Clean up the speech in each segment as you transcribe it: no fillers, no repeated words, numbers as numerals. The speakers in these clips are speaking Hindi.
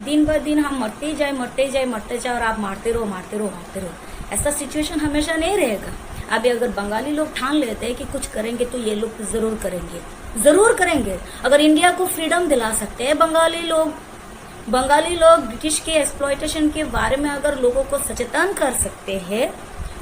दिन ब दिन हम मरते जाए और आप मारते रहो। ऐसा सिचुएशन हमेशा नहीं रहेगा। अभी अगर बंगाली लोग ठान लेते हैं कि कुछ करेंगे तो ये लोग जरूर करेंगे। अगर इंडिया को फ्रीडम दिला सकते हैं बंगाली लोग ब्रिटिश के एक्सप्लॉयटेशन के बारे में अगर लोगों को सचेतन कर सकते हैं,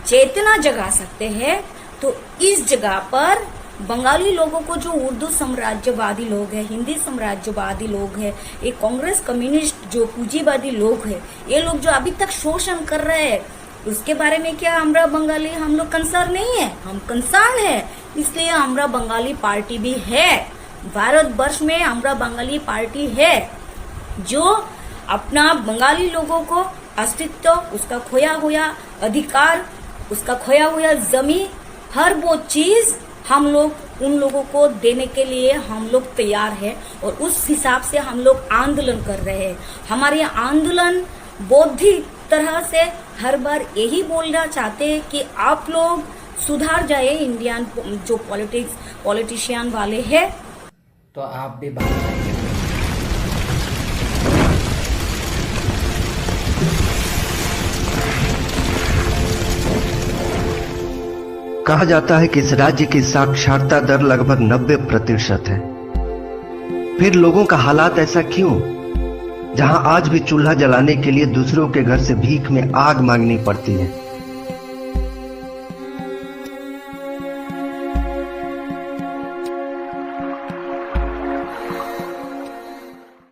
चेतना जगा सकते हैं, तो इस जगह पर बंगाली लोगों को जो उर्दू साम्राज्यवादी लोग हैं, हिंदी साम्राज्यवादी लोग हैं, ये कांग्रेस कम्युनिस्ट जो पूंजीवादी लोग हैं, ये लोग जो अभी तक शोषण कर रहे हैं, उसके बारे में क्या हमरा बंगाली हम लोग कंसर्न नहीं है? हम कंसर्न है। इसलिए हमरा बंगाली पार्टी भी है। भारत वर्ष में हमरा बंगाली पार्टी है जो अपना बंगाली लोगों को अस्तित्व, उसका खोया हुआ अधिकार, उसका खोया हुआ जमीन, हर वो चीज हम लोग उन लोगों को देने के लिए हम लोग तैयार है और उस हिसाब से हम लोग आंदोलन कर रहे हैं। हमारे आंदोलन बौद्धिक तरह से हर बार यही बोलना चाहते हैं कि आप लोग सुधार जाए, इंडियन जो पॉलिटिशियन वाले हैं। तो आप भी कहा जाता है कि इस राज्य की साक्षरता दर लगभग 90% है। फिर लोगों का हालात ऐसा क्यों, जहां आज भी चूल्हा जलाने के लिए दूसरों के घर से भीख में आग मांगनी पड़ती है।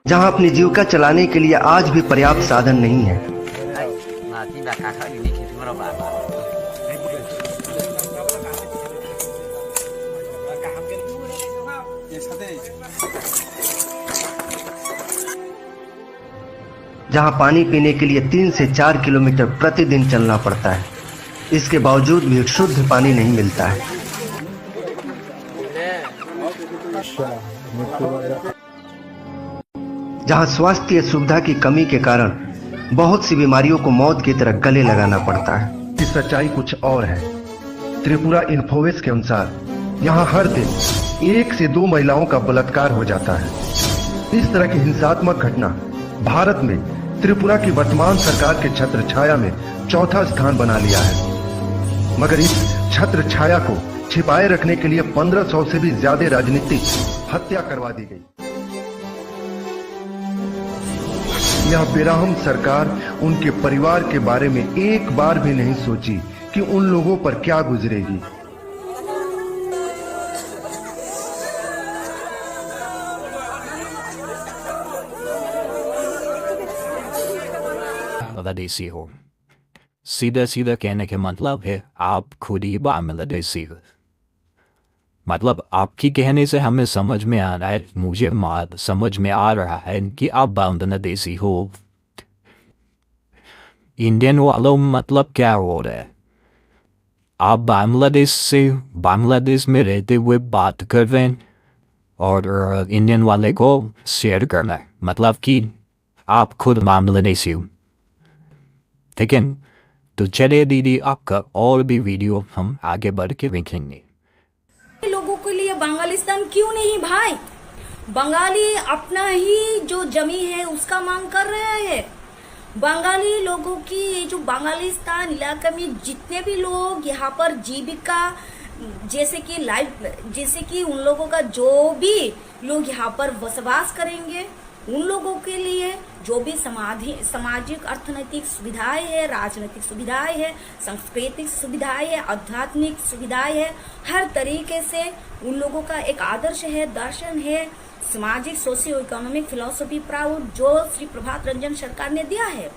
जहां अपनी जीविका चलाने के लिए आज भी पर्याप्त साधन नहीं है। जहां पानी पीने के लिए 3 से 4 किलोमीटर प्रतिदिन चलना पड़ता है, इसके बावजूद भी शुद्ध पानी नहीं मिलता है। जहां स्वास्थ्य सुविधा की कमी के कारण बहुत सी बीमारियों को मौत की तरह गले लगाना पड़ता है। इस सच्चाई कुछ और है। त्रिपुरा इन्फोवेस के अनुसार यहां हर दिन 1 से 2 महिलाओं का बलात्कार हो जाता है। इस तरह की हिंसात्मक घटना भारत में त्रिपुरा की वर्तमान सरकार के छत्र छाया में चौथा स्थान बना लिया है। मगर इस छत्र छाया को छिपाए रखने के लिए 1500 से भी ज्यादा राजनीतिक हत्या करवा दी गई। यह बेरहम सरकार उनके परिवार के बारे में एक बार भी नहीं सोची कि उन लोगों पर क्या गुजरेगी। देसी हो। सीधा कहने के मतलब है आप खुद ही बांग्लादेशी हो। मतलब आपकी कहने से हमें समझ में आ रहा है, मुझे समझ में आ रहा है कि आप बांग्लादेशी हो। इंडियन वालों मतलब क्या हो रहा है? आप बांग्लादेश से बांग्लादेश में रहते हुए बात कर रहे हैं और इंडियन वाले को शेयर करना है, मतलब कि आप खुद बांग्लादेशी हो। ठीक है, तो चलिए दीदी आपका और भी वीडियो हम आगे बढ़ के देखेंगे। लोगों के लिए बंगालिस्तान क्यों नहीं भाई? बंगाली अपना ही जो जमीन है उसका मांग कर रहे हैं। बंगाली लोगों की ये जो बंगालिस्तान इलाके में जितने भी लोग यहाँ पर जीविका जैसे कि उन लोगों का जो भी लोग यहाँ पर बसवास करेंगे, उन लोगों के लिए जो भी सामाजिक अर्थनैतिक सुविधाएं है, राजनीतिक सुविधाएं है, सांस्कृतिक सुविधाएं है, आध्यात्मिक सुविधाएं है, हर तरीके से उन लोगों का एक आदर्श है, दर्शन है, सामाजिक सोशियो इकोनॉमिक फिलोसफी प्राउड जो श्री प्रभात रंजन सरकार ने दिया है,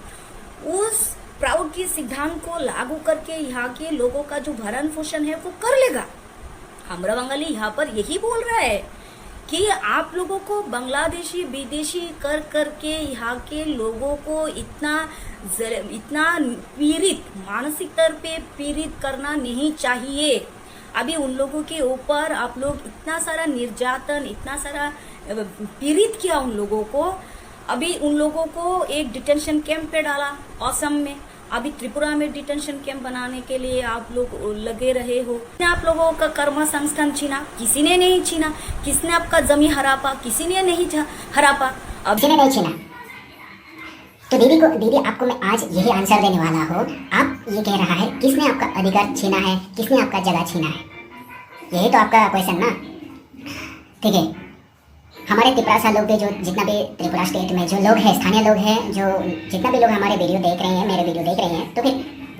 उस प्राउड की सिद्धांत को लागू करके यहाँ के लोगों का जो भरण पोषण है वो कर लेगा। हमरा बंगाली यहाँ पर यही बोल रहा है कि आप लोगों को बांग्लादेशी विदेशी कर करके यहाँ के लोगों को इतना पीड़ित, मानसिक तौर पे पीड़ित करना नहीं चाहिए। अभी उन लोगों के ऊपर आप लोग इतना सारा निर्यातन, इतना सारा पीड़ित किया उन लोगों को। अभी उन लोगों को एक डिटेंशन कैंप पे डाला असम में, अभी त्रिपुरा में डिटेंशन कैंप बनाने के लिए आप लोग लगे रहे हो। आप लोगों का कर्म संस्थान छीना, किसी ने नहीं छीना। किसने आपका जमीन हरापा? किसी ने नहीं हरापा। अब किसी ने नहीं छीना। तो दीदी आपको मैं आज यही आंसर देने वाला हूँ। आप ये कह रहा है किसने आपका अधिकार छीना है, किसने आपका जगह छीना है, यही तो आपका क्वेश्चन ना। ठीक है, हमारे त्रिपुरा लोग भी, जो जितना भी त्रिपुरा स्टेट में जो लोग हैं, स्थानीय लोग हैं, जो जितना भी लोग हमारे वीडियो देख रहे हैं, मेरे वीडियो देख रहे हैं, तो फिर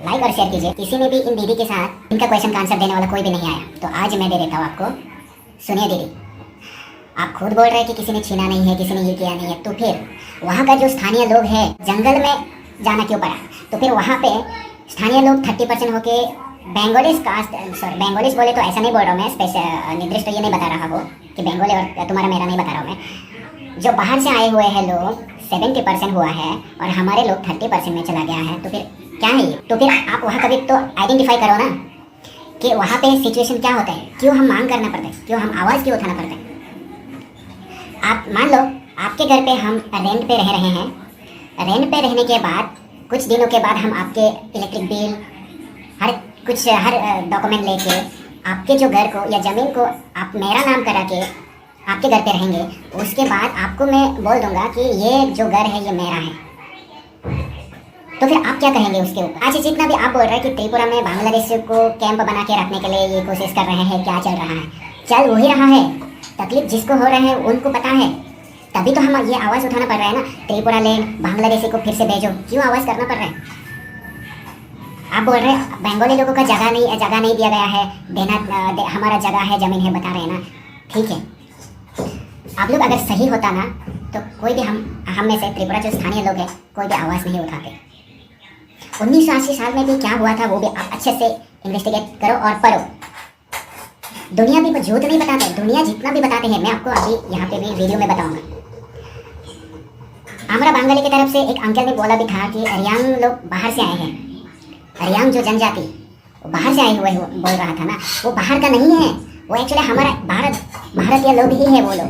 लाइक और शेयर कीजिए। किसी ने भी इन दीदी के साथ इनका क्वेश्चन का आंसर देने वाला कोई भी नहीं आया, तो आज मैं दे देता हूँ आपको। सुनिए दीदी, आप खुद बोल रहे हैं कि किसी ने छीना नहीं है, किसी ने ये किया नहीं है, तो फिर वहाँ का जो स्थानीय लोग हैं जंगल में जाना क्यों पड़ा? तो फिर वहाँ पे स्थानीय लोग 30% होके बेंगोलिस कास्ट, सॉरी बेंगोलिस बोले तो ऐसा नहीं बोल रहा हूँ मैं, निर्दिष्ट ये नहीं बता रहा वो कि बेंगोली और तुम्हारा मेरा नहीं बता रहा हूँ मैं। जो बाहर से आए हुए हैं लोग 70% हुआ है और हमारे लोग 30% में चला गया है, तो फिर क्या है ये? तो फिर आप वहाँ कभी तो आइडेंटिफाई करो ना कि वहाँ पे सिचुएशन क्या होता है, क्यों हम मांग करना पड़ता है, क्यों हम आवाज़ क्यों उठाना पड़ता है। आप मान लो आपके घर पे हम रेंट पे रह रहे हैं, रेंट पे रहने के बाद कुछ दिनों के बाद हम आपके इलेक्ट्रिक बिल हर डॉक्यूमेंट लेके आपके जो घर को या ज़मीन को आप मेरा नाम करा के आपके घर पे रहेंगे। उसके बाद आपको मैं बोल दूंगा कि ये जो घर है ये मेरा है, तो फिर आप क्या कहेंगे उसके ऊपर? आज जितना भी आप बोल रहे हैं कि त्रिपुरा में बांग्लादेश को कैंप बना के रखने के लिए ये कोशिश कर रहे हैं, क्या चल रहा है? चल वही रहा है, तकलीफ जिसको हो रहे हैं उनको पता है, तभी तो हम ये आवाज़ उठाना पड़ रहा है ना। त्रिपुरा लैंड बांग्लादेशी को फिर से भेजो, क्यों आवाज़ करना पड़ रहा है? आप बोल रहे हैं बंगाली लोगों का जगह नहीं दिया गया है, हमारा जगह है, ज़मीन है, बता रहे हैं ना। ठीक है, आप लोग अगर सही होता ना तो कोई भी हम में से त्रिपुरा जो स्थानीय लोग हैं कोई भी आवाज़ नहीं उठाते। 1980 साल में भी क्या हुआ था वो भी आप अच्छे से इन्वेस्टिगेट करो और पढ़ो। दुनिया भी झूठ नहीं बताते, दुनिया जितना भी बताते हैं मैं आपको अभी यहाँ पे भी वीडियो में बताऊंगा। हमारा बंगाली की तरफ से एक अंकल ने बोला भी था कि अरियांग लोग बाहर से आए हैं, अरियांग जो जनजाति वो बाहर से आए हुए बोल रहा था ना, वो बाहर का नहीं है, वो एक्चुअली हमारा भारतीय लोग ही है, वो लोग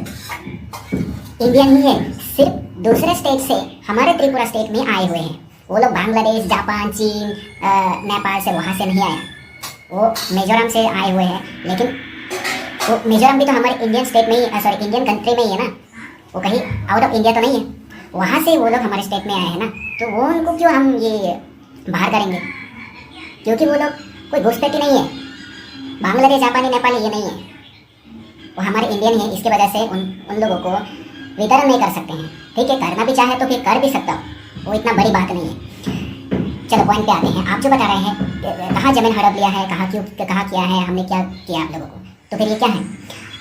इंडियन ही है, सिर्फ दूसरे स्टेट से हमारे त्रिपुरा स्टेट में आए हुए हैं। वो लोग बांग्लादेश, जापान, चीन, नेपाल से वहाँ से नहीं आया, वो मिजोरम से आए हुए हैं। लेकिन वो मिजोरम भी तो हमारे इंडियन स्टेट में ही, सॉरी इंडियन कंट्री में ही है ना, वो कहीं आउट ऑफ इंडिया तो नहीं है। वहाँ से वो लोग हमारे स्टेट में आए हैं ना, तो वो उनको क्यों हम ये बाहर करेंगे? क्योंकि वो लोग कोई घुसपैठी नहीं है, बांग्लादेश, जापानी, नेपाली ये नहीं है, वो हमारे इंडियन है। इसकी वजह से उन लोगों को वितरण नहीं कर सकते हैं। ठीक है, करना भी चाहे तो फिर कर भी सकता हो, वो इतना बड़ी बात नहीं है। चलो पॉइंट पे आते हैं। आप जो बता रहे हैं कहाँ ज़मीन हड़प लिया है, कहाँ किया है, हमने क्या किया आप लोगों को, तो फिर ये क्या है?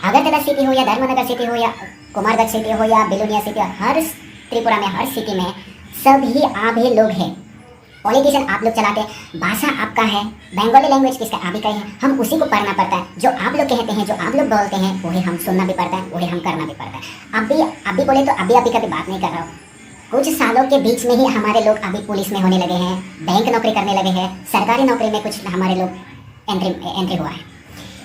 अगरतला सिटी हो या धर्मनगर सिटी हो या कुमारगंज सिटी हो या बिलोनिया सिटी, हर त्रिपुरा में हर सिटी में सभी आप ही लोग हैं। पॉलिटिशियन आप लोग चलाते हैं, भाषा आपका है, बंगाली लैंग्वेज किसका आप ही का है, हम उसी को पढ़ना पड़ता है। जो आप लोग कहते हैं, जो आप लोग बोलते हैं वही हम सुनना भी पड़ता है, वही हम करना भी पड़ता है। अभी बोले तो अभी का भी बात नहीं कर रहा हूँ, कुछ सालों के बीच में ही हमारे लोग अभी पुलिस में होने लगे हैं, बैंक नौकरी करने लगे हैं, सरकारी नौकरी में कुछ हमारे लोग एंट्री हुआ है।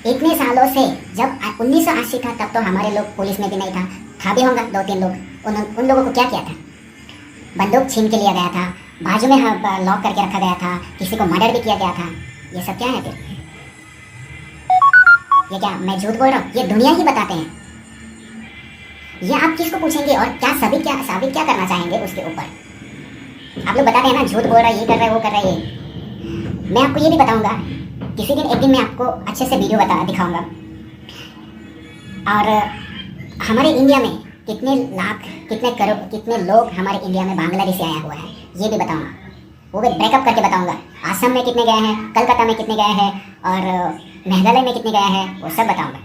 इतने सालों से, जब 1980 था तब तो हमारे लोग पुलिस में भी नहीं था भी होगा 2-3 लोग। उन लोगों को क्या किया था? बंदूक छीन के लिया गया था, बाजू में लॉक करके रखा गया था, किसी को मर्डर भी किया गया था। ये सब क्या है फिर? ये क्या मैं झूठ बोल रहा हूँ? ये दुनिया ही बताते हैं। ये आप किसको पूछेंगे और क्या साबित क्या करना चाहेंगे उसके ऊपर? आप लोग बताते हैं ना झूठ बोल रहा है, ये कर रहा है, वो कर रहा है। ये मैं आपको ये भी बताऊंगा, किसी दिन एक दिन मैं आपको अच्छे से वीडियो दिखाऊंगा। और हमारे इंडिया में कितने लाख, कितने करोड़, कितने लोग हमारे इंडिया में बांग्लादेश से आया हुआ है ये भी बताऊंगा, वो भी ब्रेकअप करके बताऊंगा। आसाम में कितने गए हैं, कलकत्ता में कितने गए हैं और मेघालय में कितने गए हैं, वो सब बताऊंगा।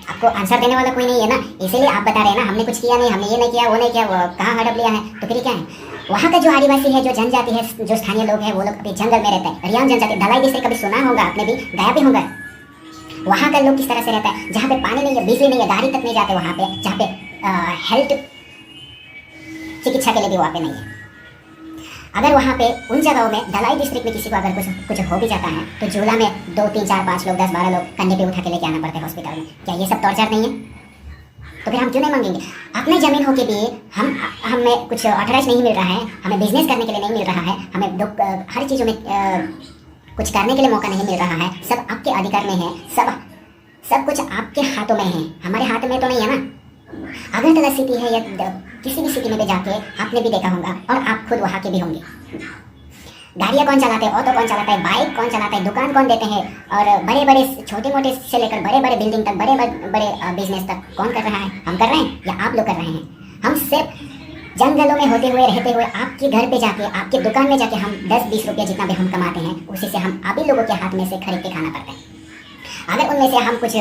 आपको आंसर देने वाला कोई नहीं है ना, इसीलिए आप बता रहे हैं ना हमने कुछ किया नहीं, हमने ये नहीं किया, वो नहीं किया, वो कहाँ हड़प लिया है। तो फिर क्या है? वहाँ का जो आदिवासी है, जो जनजाति है, जो स्थानीय लोग हैं, वो लोग अभी जंगल में रहता है। अरियांग जनजाति, धलाई डिस्ट्रिक्ट कभी सुना होगा आपने भी, गया भी होगा। वहाँ का लोग किस तरह से रहता है, जहाँ पे पानी नहीं है, बिजली नहीं है, गाड़ी तक नहीं जाते वहाँ पे, जहाँ पे हेल्थ चिकित्सा के लिए भी वहाँ पे नहीं है। अगर वहाँ पे उन जगहों में धलाई डिस्ट्रिक्ट में किसी को अगर कुछ हो भी जाता है तो झूला में 2, 3, 4, 5 लोग, 10, 12 लोग कंधे पे उठा के लेके आना पड़ता है हॉस्पिटल में। क्या ये सब टॉर्चर नहीं है? तो फिर हम क्यों नहीं मांगेंगे? अपनी ज़मीन हो के भी हमें कुछ ऑथराइज नहीं मिल रहा है, हमें बिजनेस करने के लिए नहीं मिल रहा है, हमें हर चीज़ों में कुछ करने के लिए मौका नहीं मिल रहा है। सब आपके अधिकार में है, सब कुछ आपके हाथों में है, हमारे हाथ में तो नहीं है ना। अगरतला सिटी है या किसी भी सिटी में भी जाके आपने भी देखा होगा और आप खुद वहाँ के भी होंगे। गाड़ियाँ कौन चलाते हैं, ऑटो कौन चलाता है, बाइक कौन चलाता है, दुकान कौन देते हैं, और बड़े बड़े छोटे मोटे से लेकर बड़े बड़े बिल्डिंग तक, बड़े बड़े बिजनेस तक कौन कर रहा है? हम कर रहे हैं या आप लोग कर रहे हैं? हम सिर्फ जंगलों में होते हुए रहते हुए आपके घर पे जाके, आपके दुकान में जाके हम 10-20 रुपये जितना भी हम कमाते हैं उसी से हम आप ही लोगों के हाथ में से खरीद के खाना पड़ता है। अगर उनमें से हम कुछ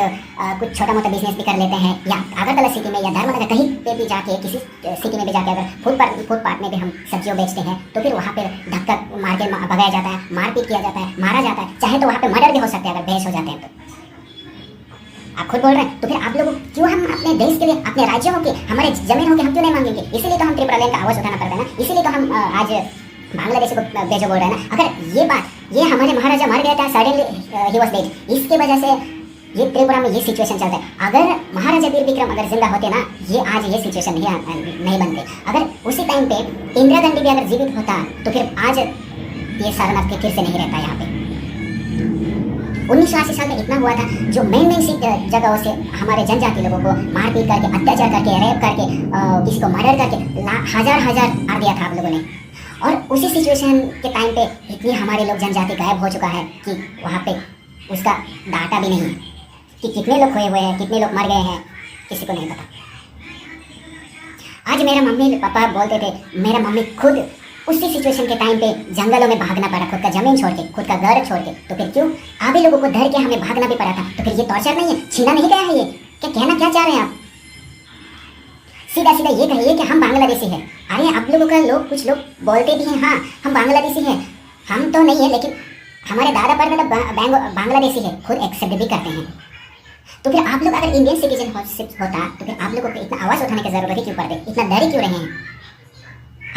छोटा मोटा बिजनेस भी कर लेते हैं या अगरतला सिटी में या धर्मनगर कहीं पे भी जाके, किसी सिटी में भी जाके अगर फुटपाथ में भी हम सब्जियों बेचते हैं तो फिर वहाँ पे धक्का मार के भगाया जाता है, मारपीट किया जाता है, मारा जाता है, चाहे तो वहाँ पे मर्डर भी हो सकते हैं अगर बहस हो जाते हैं तो। आप खुद बोल रहे हैं, तो फिर आप लोग क्यों हम अपने देश के लिए, अपने राज्यों के, हमारे जमीन के हम क्यों नहीं मांगेंगे? इसीलिए तो हम त्रिपुरा लैंड का आवाज़ उठाना पड़ता है ना, इसीलिए तो हम आज बांग्लादेश को बेचो बोल रहे हैं ना। अगर ये बात, ये हमारे महाराजा मर गया था, सडनली ही वाज डेड, इसके वजह से ये त्रिपुरा में ये सिचुएशन चलता है। अगर महाराजा वीर विक्रम अगर जिंदा होते ना, ये आज ये सिचुएशन नहीं बनते। अगर उसी टाइम पे इंदिरा गांधी भी अगर जीवित होता तो फिर आज ये सारनाथ के फिर से नहीं रहता यहाँ पे। 1980 साल में इतना हुआ था, जो मेन जगहों से हमारे जनजाति लोगों को मारपीट करके, अत्याचार करके, रेप करके, किसी को मर्डर करके हजार मार दिया था आप लोगों ने। और उसी सिचुएशन के टाइम पे इतनी हमारे लोग जनजाति गायब हो चुका है कि वहाँ पे उसका डाटा भी नहीं है कि कितने लोग खोए हुए हैं, कितने लोग मर गए हैं, किसी को नहीं पता। आज मेरा मम्मी पापा बोलते थे, मेरा मम्मी खुद उसी सिचुएशन के टाइम पे जंगलों में भागना पड़ा, खुद का जमीन छोड़ के, खुद का घर छोड़ के। तो फिर क्यों आप ही लोगों को धर के हमें भागना भी पड़ा था? तो फिर ये टॉर्चर नहीं है, छीना नहीं गया है? ये क्या कहना क्या चाह रहे हैं आप? सीधा सीधा ये कहिए कि हम बांग्लादेशी हैं। अरे आप लोगों का कुछ लोग बोलते भी हैं, हाँ हम बांग्लादेशी हैं, हम तो नहीं है लेकिन हमारे दादा पर बांग्लादेशी है, खुद एक्सेप्ट भी करते हैं। तो फिर आप लोग अगर इंडियन सिटीजनशिप होता तो फिर आप लोगों को इतना आवाज़ उठाने की जरूरत ही क्यों पड़ती, इतना डर क्यों रहे हैं?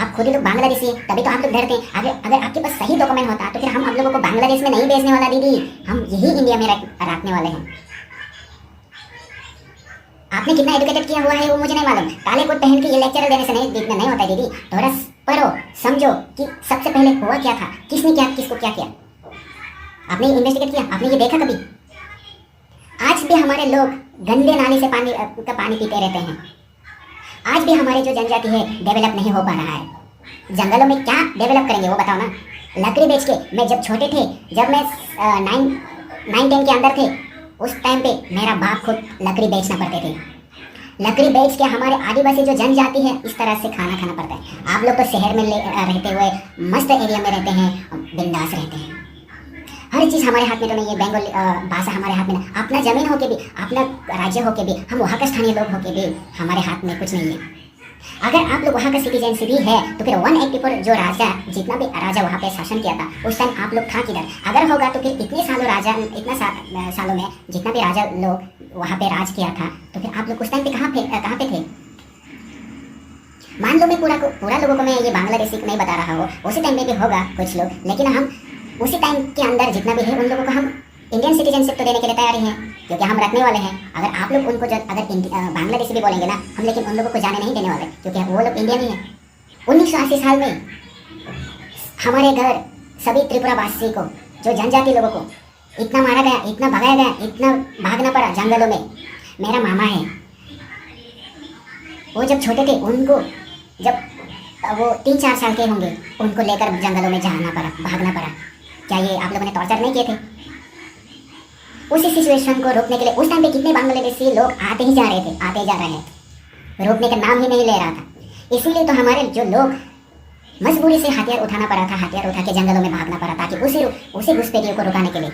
आप खुद ही लोग बांग्लादेशी हैं, तभी तो आप लोग डरते हैं। अगर आपके पास सही डॉक्यूमेंट होता तो फिर हम आप लोगों को बांग्लादेश में नहीं भेजने वाला दीदी, हम यही इंडिया में रखने वाले हैं। आपने कितना एजुकेटेड किया हुआ है वो मुझे नहीं मालूम। काले कोट पहन के ये लेक्चर देने से नहीं होता दीदी। थोड़ा पढ़ो, समझो कि सबसे पहले हुआ क्या था, किसने क्या, किसको क्या किया। आपने इन्वेस्टिगेट किया? आपने ये देखा कभी? आज भी हमारे लोग गंदे नाले से पानी पीते रहते हैं। आज भी हमारे जो जनजाति है डेवलप नहीं हो पा रहा है। जंगलों में क्या डेवलप करेंगे वो बताओ ना। लकड़ी बेच के, मैं जब छोटे थे, जब मैं 9-10 के अंदर थे, उस टाइम पे मेरा बाप खुद लकड़ी बेचना पड़ते थे। लकड़ी बेच के हमारे आदिवासी जो जनजाति है इस तरह से खाना पड़ता है। आप लोग तो शहर में रहते हुए मस्त एरिया में रहते हैं, बिंदास रहते हैं। हर चीज़ हमारे हाथ में तो नहीं है, बंगाली भाषा हमारे हाथ में ना, अपना ज़मीन होके भी, अपना राज्य होके भी, हम वहाँ का स्थानीय लोग होके भी हमारे हाथ में कुछ नहीं है। अगर आप लोग वहाँ का सिटीजनशिप भी है तो फिर 184 जो राजा, जितना भी राजा वहाँ पे शासन किया था उस टाइम आप लोग था किधर? अगर होगा तो फिर इतने सालों में जितना भी राजा लोग वहाँ पे राज किया था तो फिर आप लोग उस टाइम पे कहाँ पे थे? मान लो मैं पूरा लोगों को मैं ये बांग्लादेशी को नहीं बता रहा हूँ, उसी टाइम पे भी होगा कुछ लोग, लेकिन हम उसी टाइम के अंदर जितना भी है उन लोगों को हम इंडियन सिटीजनशिप तो देने के लिए तैयार हैं, क्योंकि हम रखने वाले हैं। अगर आप लोग उनको अगर बांग्लादेशी भी बोलेंगे ना, हम लेकिन उन लोगों को जाने नहीं देने वाले, क्योंकि वो लोग इंडियन ही हैं। 1980 साल में हमारे घर सभी त्रिपुरावासी को, जो जनजाति लोगों को इतना मारा गया, इतना भगाया गया, इतना भागना पड़ा जंगलों में। मेरा मामा है, वो जब छोटे थे, उनको जब वो 3-4 साल के होंगे, उनको लेकर जंगलों में भागना पड़ा। क्या ये आप लोगों ने टॉर्चर नहीं किए थे? उसी सिचुएशन को रोकने के लिए उस टाइम पे कितने बांग्लादेशी लोग आते जा रहे हैं, रोकने का नाम ही नहीं ले रहा था। इसीलिए तो हमारे जो लोग मजबूरी से हथियार उठाना पड़ा था, हथियार उठा के जंगलों में भागना पड़ा, ताकि उसी घुसपैठियों को रुकाने के लिए,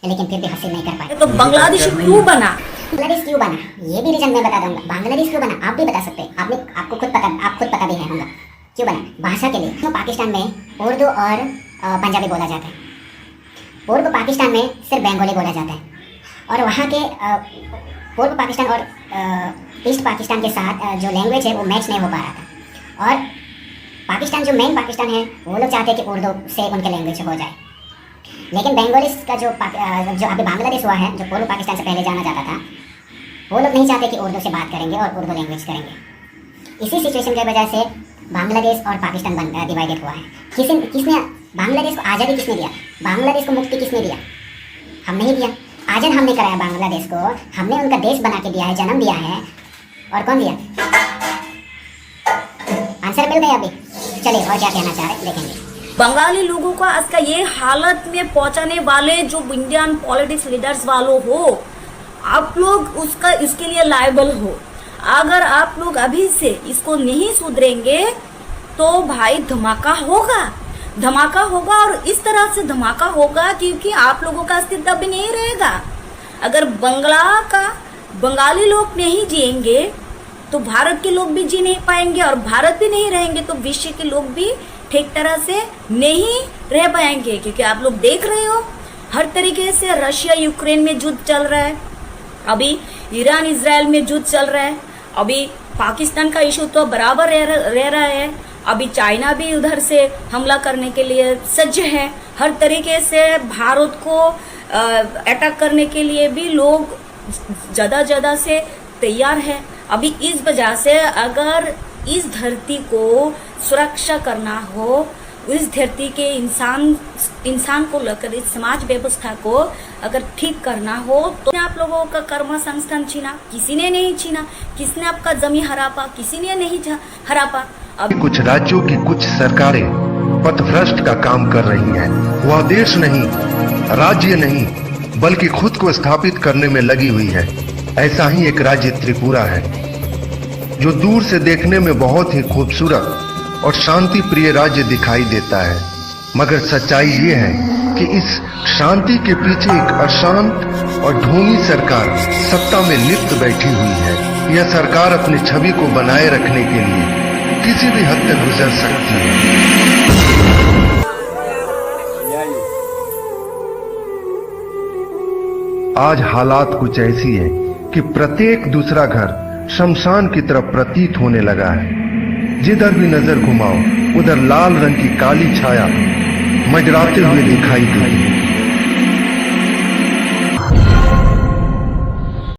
लेकिन फिर भी हासिल नहीं कर पाए। तो बांग्लादेश क्यों बना? बांग्लादेश क्यों बना ये भी रीजन मैं बता दूंगा। बांग्लादेश क्यों बना आप भी बता सकते हैं, आपको खुद पता भी है होगा क्यों बना। भाषा के लिए तो पाकिस्तान में उर्दू और पंजाबी बोला जाता है, पूर्व पाकिस्तान में सिर्फ बंगाली बोला जाता है, और वहाँ के पूर्व पाकिस्तान और ईस्ट पाकिस्तान के साथ जो लैंग्वेज है वो मैच नहीं हो पा रहा था। और पाकिस्तान जो मेन पाकिस्तान है वो लोग चाहते हैं कि उर्दू से उनके लैंग्वेज हो जाए, लेकिन बंगाली का जो अभी बांग्लादेश हुआ है, जो पूर्व पाकिस्तान से पहले जाना जाता था, वो लोग नहीं चाहते कि उर्दू से बात करेंगे और उर्दू लैंग्वेज करेंगे। इसी सिचुएशन की वजह से बांग्लादेश और पाकिस्तान डिवाइडेड हुआ है। किसने बांग्लादेश को आज़ादी किसने दिया? बांग्लादेश को मुक्ति किसने दिया? हम नहीं दिया। आज़ाद हमने कराया बांग्लादेश को, हमने उनका देश बना के दिया है, जन्म दिया है। और कौन दिया? आंसर मिल गया अभी। चलिए और क्या कहना चाह रहे देखेंगे। बंगाली लोगों को आज का ये हालत में पहुंचाने वाले जो इंडियन पॉलिटिक्स लीडर्स वालों हो, आप लोग उसका इसके लिए लायबल हो। अगर आप लोग अभी से इसको नहीं सुधरेंगे तो भाई धमाका होगा और इस तरह से धमाका होगा क्योंकि आप लोगों का अस्तित्व भी नहीं रहेगा। अगर बंगाली लोग नहीं जिएंगे तो भारत के लोग भी जी नहीं पाएंगे और भारत भी नहीं रहेंगे तो विश्व के लोग भी ठीक तरह से नहीं रह पाएंगे। क्योंकि आप लोग देख रहे हो हर तरीके से रशिया यूक्रेन में युद्ध चल रहा है, अभी ईरान इजराइल में युद्ध चल रहा है, अभी पाकिस्तान का इशू तो बराबर रह रहा है, अभी चाइना भी उधर से हमला करने के लिए सज्ज है। हर तरीके से भारत को अटैक करने के लिए भी लोग ज्यादा से तैयार है। अभी इस वजह से अगर इस धरती को सुरक्षा करना हो, इस धरती के इंसान को लेकर इस समाज व्यवस्था को अगर ठीक करना हो तो आप लोगों का कर्म संस्थान छीना, किसी ने नहीं छीना। किसने आपका जमीन हरापा? किसी ने नहीं हरापा। अब कुछ राज्यों की कुछ सरकारें पथभ्रष्ट का काम कर रही हैं। वह देश नहीं, राज्य नहीं, बल्कि खुद को स्थापित करने में लगी हुई है। ऐसा ही एक राज्य त्रिपुरा है, जो दूर से देखने में बहुत ही खूबसूरत और शांति प्रिय राज्य दिखाई देता है, मगर सच्चाई ये है कि इस शांति के पीछे एक अशांत और ढोंगी सरकार सत्ता में लिप्त बैठी हुई है। यह सरकार अपनी छवि को बनाए रखने के लिए किसी भी हद तक गुजर सकती है। आज हालात कुछ ऐसी है कि प्रत्येक दूसरा घर शमशान की तरफ प्रतीत होने लगा है। जिधर भी नजर घुमाओ उधर लाल रंग की काली छाया मंडराते हुए दिखाई देती है।